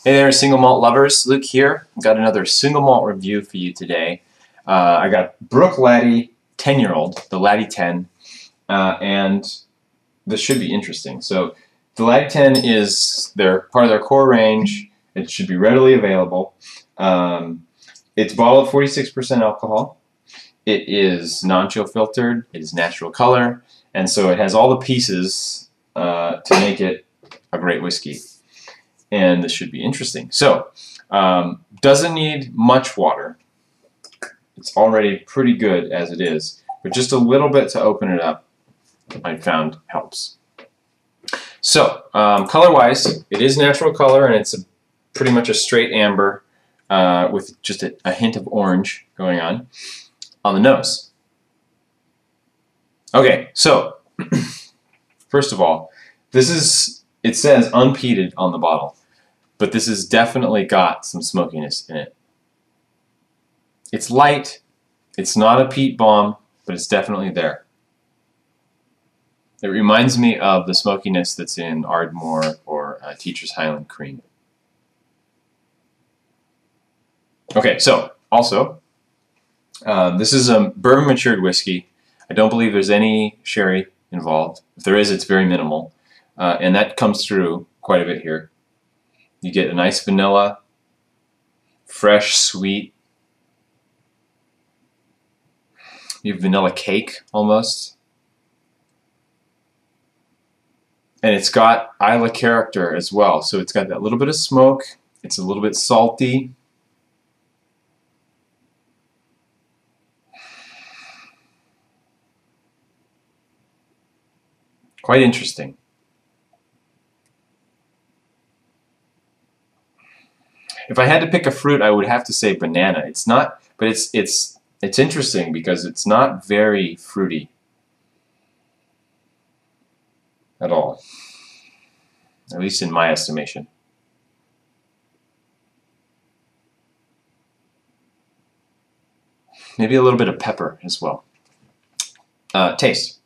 Hey there, single malt lovers. Luke here. Got another single malt review for you today. I got Bruichladdich 10-year-old, the Laddie 10, and this should be interesting. So the Laddie 10 is part of their core range. It should be readily available. It's bottled at 46% alcohol. It is non-chill filtered. It is natural color, and so it has all the pieces to make it a great whiskey. And this should be interesting. So, doesn't need much water. It's already pretty good as it is, but just a little bit to open it up, I found helps. So, color-wise, it is natural color, and it's pretty much a straight amber with just a hint of orange going on the nose. Okay, so first of all, it says unpeated on the bottle. But this has definitely got some smokiness in it. It's light, it's not a peat bomb, but it's definitely there. It reminds me of the smokiness that's in Ardmore or Teacher's Highland Cream. Okay, so also, this is a bourbon matured whiskey. I don't believe there's any sherry involved. If there is, it's very minimal. And that comes through quite a bit here. You get a nice vanilla, fresh, sweet. You have vanilla cake almost. And it's got Islay character as well. So it's got that little bit of smoke. It's a little bit salty. Quite interesting. If I had to pick a fruit, I would have to say banana. It's not, but it's interesting because it's not very fruity at all, at least in my estimation. Maybe a little bit of pepper as well. Taste.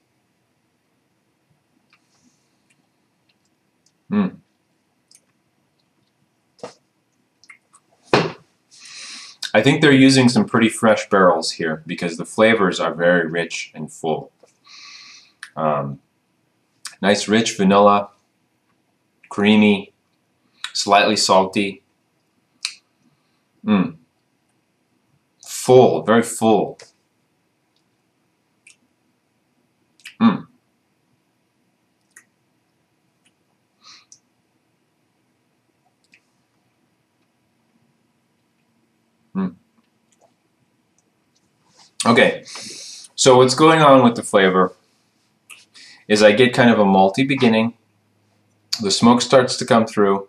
I think they're using some pretty fresh barrels here because the flavors are very rich and full. Nice rich vanilla, creamy, slightly salty. Full, very full. Okay, so what's going on with the flavor is I get kind of a malty beginning. The smoke starts to come through,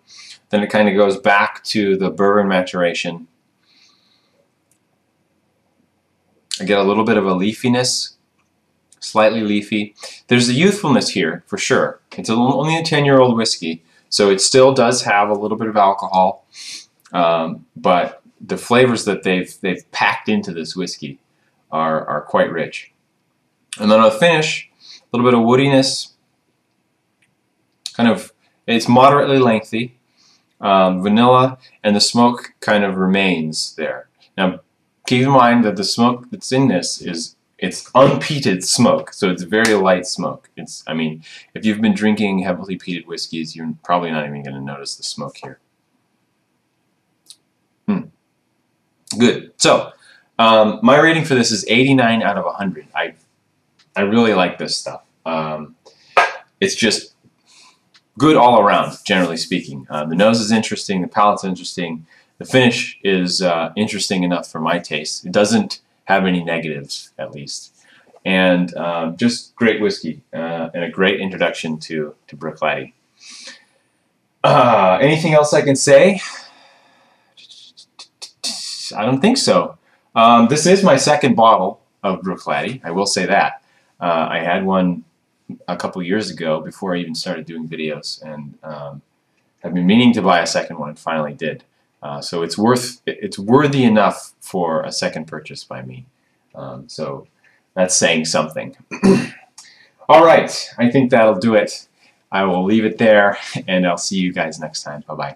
then it kind of goes back to the bourbon maturation. I get a little bit of a leafiness, slightly leafy. There's a youthfulness here for sure. It's only a 10-year-old whiskey, so it still does have a little bit of alcohol, but the flavors that they've packed into this whiskey are quite rich. And then on the finish, a little bit of woodiness, it's moderately lengthy, vanilla, and the smoke kind of remains there. Now keep in mind that the smoke that's in this it's unpeated smoke, so it's very light smoke. I mean, if you've been drinking heavily peated whiskeys, you're probably not even going to notice the smoke here. Good. So my rating for this is 89 out of 100. I really like this stuff. It's just good all around, generally speaking. The nose is interesting, the palate's interesting, the finish is interesting enough for my taste. It doesn't have any negatives, at least. And just great whiskey and a great introduction to Bruichladdich. Anything else I can say? I don't think so. This is my second bottle of Bruichladdich, I will say that. I had one a couple years ago before I even started doing videos, and have been meaning to buy a second one and finally did. So it's worthy enough for a second purchase by me. So that's saying something. All right, I think that'll do it. I will leave it there, and I'll see you guys next time. Bye-bye.